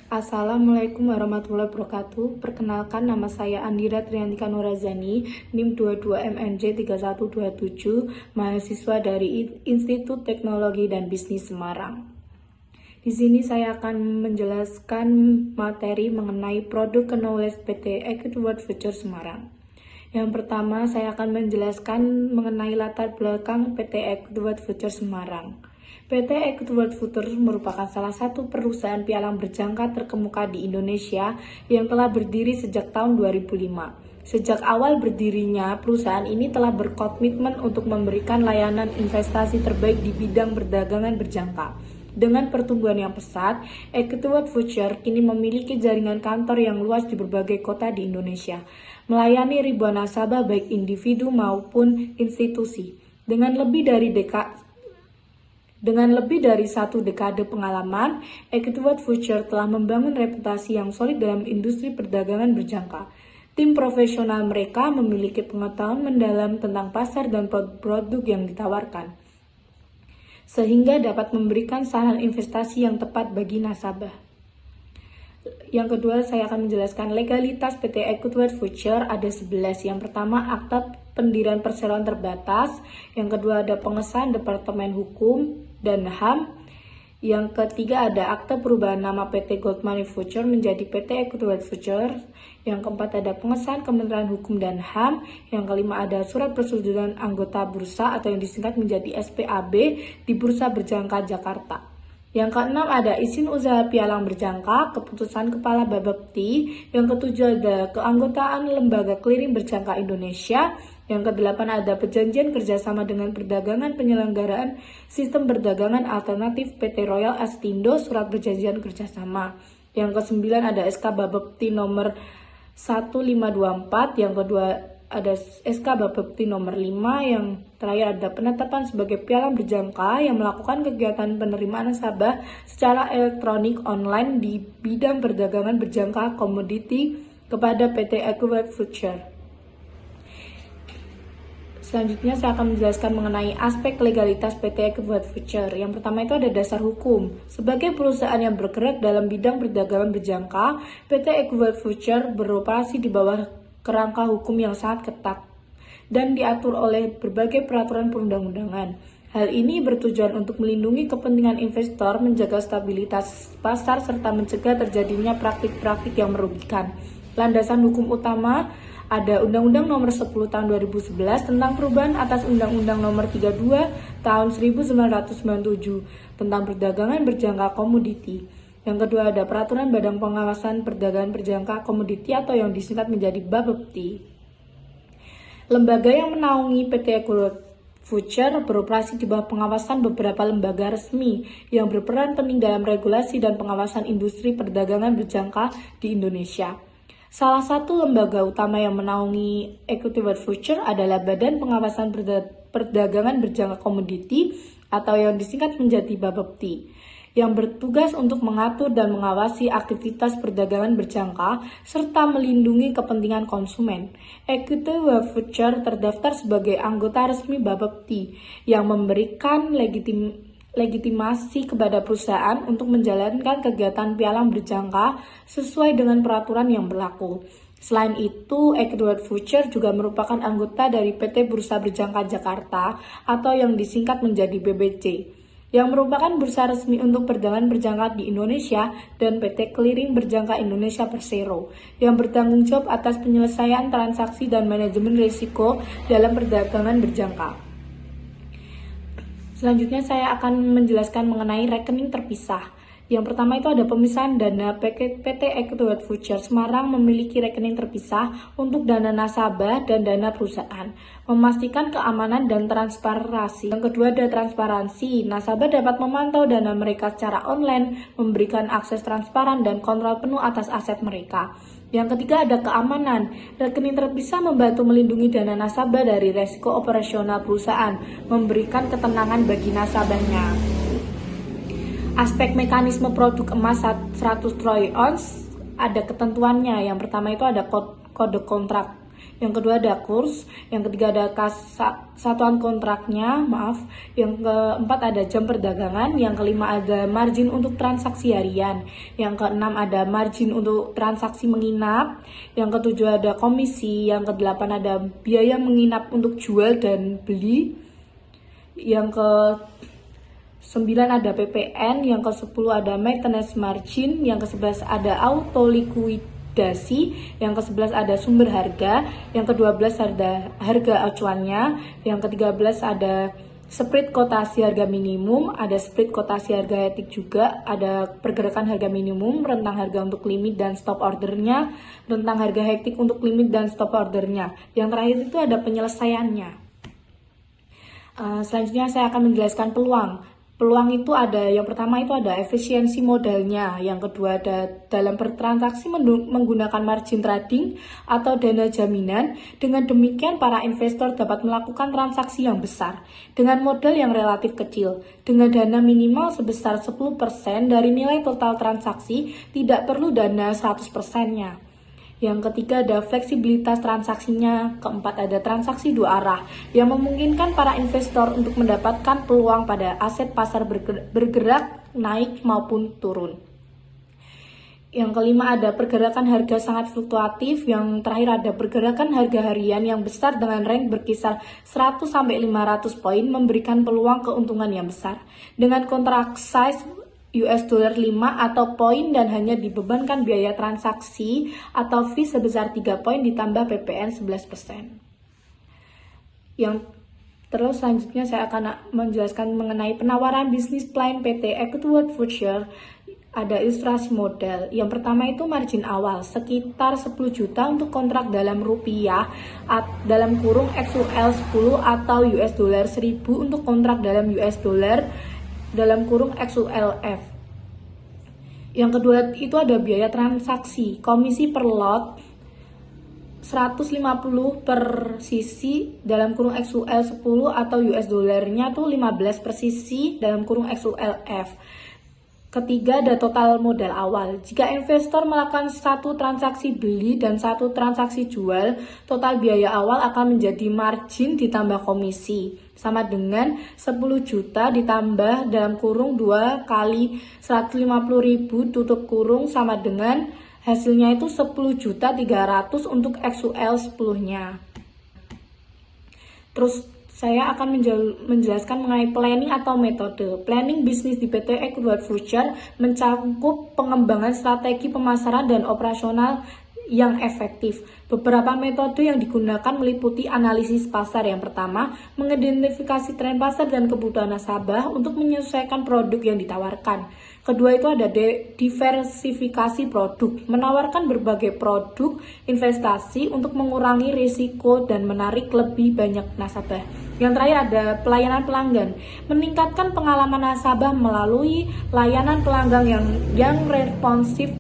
Assalamualaikum warahmatullahi wabarakatuh. Perkenalkan, nama saya Andira Triantika Nurazani, NIM 22MNJ3127, mahasiswa dari Institut Teknologi dan Bisnis Semarang. Di sini saya akan menjelaskan materi mengenai produk knowledge PT Equity World Future Semarang. Yang pertama, saya akan menjelaskan mengenai latar belakang PT Equity World Future Semarang. PT Equity World Future merupakan salah satu perusahaan pialang berjangka terkemuka di Indonesia yang telah berdiri sejak tahun 2005. Sejak awal berdirinya, perusahaan ini telah berkomitmen untuk memberikan layanan investasi terbaik di bidang perdagangan berjangka. Dengan pertumbuhan yang pesat, Equity World Future kini memiliki jaringan kantor yang luas di berbagai kota di Indonesia, melayani ribuan nasabah baik individu maupun institusi. Dengan lebih dari satu dekade pengalaman, Equity World Future telah membangun reputasi yang solid dalam industri perdagangan berjangka. Tim profesional mereka memiliki pengetahuan mendalam tentang pasar dan produk yang ditawarkan, sehingga dapat memberikan saran investasi yang tepat bagi nasabah. Yang kedua, saya akan menjelaskan legalitas PT Equity World Future ada 11. Yang pertama, Akta Pendirian Perseroan Terbatas. Yang kedua, ada pengesahan Departemen Hukum dan HAM. Yang ketiga, ada Akta Perubahan Nama PT Gold Money Future menjadi PT Equity World Future. Yang keempat, ada pengesahan Kementerian Hukum dan HAM. Yang kelima, ada Surat Persetujuan Anggota Bursa atau yang disingkat menjadi SPAB di Bursa Berjangka Jakarta. Yang keenam, ada izin usaha pialang berjangka, keputusan Kepala Bapepti. Yang ketujuh, ada keanggotaan Lembaga Clearing Berjangka Indonesia. Yang kedelapan, ada perjanjian kerjasama dengan perdagangan penyelenggaraan sistem perdagangan alternatif PT Royal Astindo, surat perjanjian kerjasama. Yang kesembilan, ada SK Bapepti nomor 1524. Yang kedua, ada SK Bapepti nomor 5, yang terakhir ada penetapan sebagai pialang berjangka yang melakukan kegiatan penerimaan nasabah secara elektronik online di bidang perdagangan berjangka komoditi kepada PT Equity World Future. Selanjutnya saya akan menjelaskan mengenai aspek legalitas PT Equity World Future. Yang pertama itu ada dasar hukum. Sebagai perusahaan yang bergerak dalam bidang perdagangan berjangka, PT Equity World Future beroperasi di bawah kerangka hukum yang sangat ketat dan diatur oleh berbagai peraturan perundang-undangan. Hal ini bertujuan untuk melindungi kepentingan investor, menjaga stabilitas pasar, serta mencegah terjadinya praktik-praktik yang merugikan. Landasan hukum utama ada Undang-Undang Nomor 10 Tahun 2011 tentang perubahan atas Undang-Undang Nomor 32 Tahun 1997 tentang perdagangan berjangka komoditi. Yang kedua, ada Peraturan Badan Pengawasan Perdagangan Berjangka Komoditi atau yang disingkat menjadi Bapepti. Lembaga yang menaungi PT Equity World Future beroperasi di bawah pengawasan beberapa lembaga resmi yang berperan penting dalam regulasi dan pengawasan industri perdagangan berjangka di Indonesia. Salah satu lembaga utama yang menaungi Equity World Future adalah Badan Pengawasan Perdagangan Berjangka Komoditi atau yang disingkat menjadi Bapepti, yang bertugas untuk mengatur dan mengawasi aktivitas perdagangan berjangka serta melindungi kepentingan konsumen. Equity World Future terdaftar sebagai anggota resmi Bapepti yang memberikan legitimasi kepada perusahaan untuk menjalankan kegiatan pialang berjangka sesuai dengan peraturan yang berlaku. Selain itu, Equity World Future juga merupakan anggota dari PT Bursa Berjangka Jakarta atau yang disingkat menjadi BBC, yang merupakan bursa resmi untuk perdagangan berjangka di Indonesia, dan PT Clearing Berjangka Indonesia Persero, yang bertanggung jawab atas penyelesaian transaksi dan manajemen risiko dalam perdagangan berjangka. Selanjutnya saya akan menjelaskan mengenai rekening terpisah. Yang pertama itu ada pemisahan dana. PT Equity World Future Semarang memiliki rekening terpisah untuk dana nasabah dan dana perusahaan, memastikan keamanan dan transparansi. Yang kedua ada transparansi. Nasabah dapat memantau dana mereka secara online, memberikan akses transparan dan kontrol penuh atas aset mereka. Yang ketiga ada keamanan. Rekening terpisah membantu melindungi dana nasabah dari resiko operasional perusahaan, memberikan ketenangan bagi nasabahnya. Aspek mekanisme produk emas 100 troy ounce ada ketentuannya. Yang pertama itu ada kode kontrak. Yang kedua ada kurs, yang ketiga ada satuan kontraknya, yang keempat ada jam perdagangan, yang kelima ada margin untuk transaksi harian, yang keenam ada margin untuk transaksi menginap, yang ketujuh ada komisi, yang kedelapan ada biaya menginap untuk jual dan beli, yang ke 9 ada PPN, yang ke-10 ada maintenance margin, yang ke-11 ada auto likuidasi, yang ke-11 ada sumber harga, yang ke-12 ada harga acuannya, yang ke-13 ada split kotasi harga minimum, ada split kotasi harga etik juga, ada pergerakan harga minimum, rentang harga untuk limit dan stop ordernya, rentang harga hektik untuk limit dan stop ordernya. Yang terakhir itu ada penyelesaiannya. Selanjutnya saya akan menjelaskan peluang. Peluang itu ada, yang pertama itu ada efisiensi modalnya, yang kedua ada dalam bertransaksi menggunakan margin trading atau dana jaminan. Dengan demikian para investor dapat melakukan transaksi yang besar dengan modal yang relatif kecil, dengan dana minimal sebesar 10% dari nilai total transaksi, tidak perlu dana 100%-nya. Yang ketiga ada fleksibilitas transaksinya, keempat ada transaksi dua arah yang memungkinkan para investor untuk mendapatkan peluang pada aset pasar bergerak naik maupun turun. Yang kelima ada pergerakan harga sangat fluktuatif, yang terakhir ada pergerakan harga harian yang besar dengan range berkisar 100-500 poin memberikan peluang keuntungan yang besar. Dengan kontrak size $5 atau poin dan hanya dibebankan biaya transaksi atau fee sebesar 3 poin ditambah PPN 11%. Yang terus selanjutnya saya akan menjelaskan mengenai penawaran bisnis plan PT Equitable Future. Ada ilustrasi model. Yang pertama itu margin awal sekitar 10 juta untuk kontrak dalam rupiah dalam kurung XUL 10 atau $1.000 untuk kontrak dalam US dollar dalam kurung XULF. Yang kedua itu ada biaya transaksi, komisi per lot 150 per sisi dalam kurung XUL 10 atau US dollarnya tuh 15 per sisi dalam kurung XULF. Ketiga ada total modal awal. Jika investor melakukan satu transaksi beli dan satu transaksi jual, total biaya awal akan menjadi margin ditambah komisi. Sama dengan 10 juta ditambah dalam kurung 2 kali 150.000 tutup kurung sama dengan hasilnya itu 10.300.000 untuk XUL 10-nya. Terus saya akan menjelaskan mengenai planning atau metode. Planning bisnis di PT Equitable Future mencakup pengembangan strategi pemasaran dan operasional yang efektif. Beberapa metode yang digunakan meliputi analisis pasar. Yang pertama, mengidentifikasi tren pasar dan kebutuhan nasabah untuk menyesuaikan produk yang ditawarkan. Kedua itu ada diversifikasi produk, menawarkan berbagai produk investasi untuk mengurangi risiko dan menarik lebih banyak nasabah. Yang terakhir ada pelayanan pelanggan, meningkatkan pengalaman nasabah melalui layanan pelanggan yang responsif.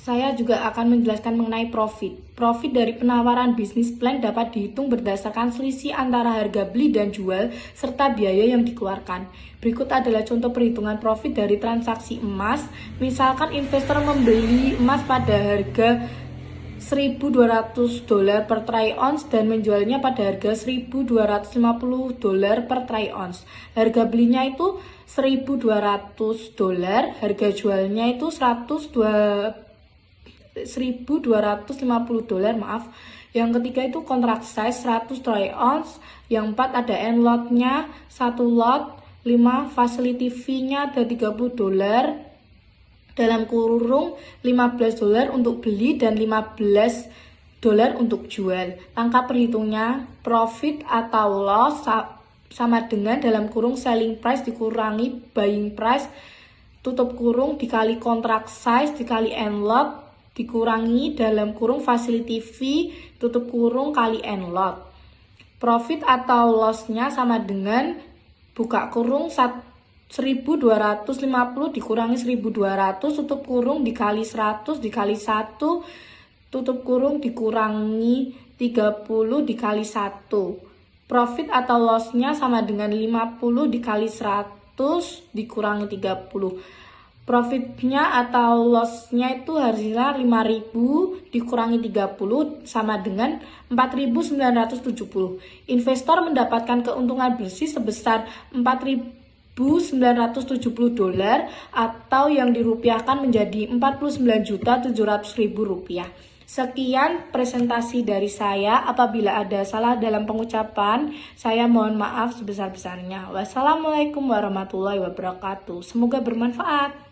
Saya juga akan menjelaskan mengenai profit. Profit dari penawaran bisnis plan dapat dihitung berdasarkan selisih antara harga beli dan jual serta biaya yang dikeluarkan. Berikut adalah contoh perhitungan profit dari transaksi emas. Misalkan investor membeli emas pada harga $1.200 per troy ounce dan menjualnya pada harga $1.250 per troy ounce. Harga belinya itu $1.200, harga jualnya itu $1.250, Yang ketiga itu kontrak size 100 troy ounce. Yang empat ada end lot-nya 1 lot. 5 facility fee-nya ada $30 dalam kurung $15 untuk beli dan $15 untuk jual. Angka perhitungnya profit atau loss sama dengan dalam kurung selling price dikurangi buying price tutup kurung dikali kontrak size dikali end lot dikurangi dalam kurung facility fee tutup kurung kali end lot. Profit atau loss-nya sama dengan buka kurung 1.250 dikurangi 1.200 tutup kurung dikali 100 dikali 1 tutup kurung dikurangi 30 dikali 1. Profit atau loss-nya sama dengan 50 dikali 100 dikurangi 30. Profitnya atau lossnya itu harusnya 5.000 dikurangi 30 sama dengan 4.970. Investor mendapatkan keuntungan bersih sebesar 4.970 dolar atau yang dirupiahkan menjadi 49.700.000 rupiah. Sekian presentasi dari saya. Apabila ada salah dalam pengucapan, saya mohon maaf sebesar-besarnya. Wassalamualaikum warahmatullahi wabarakatuh. Semoga bermanfaat.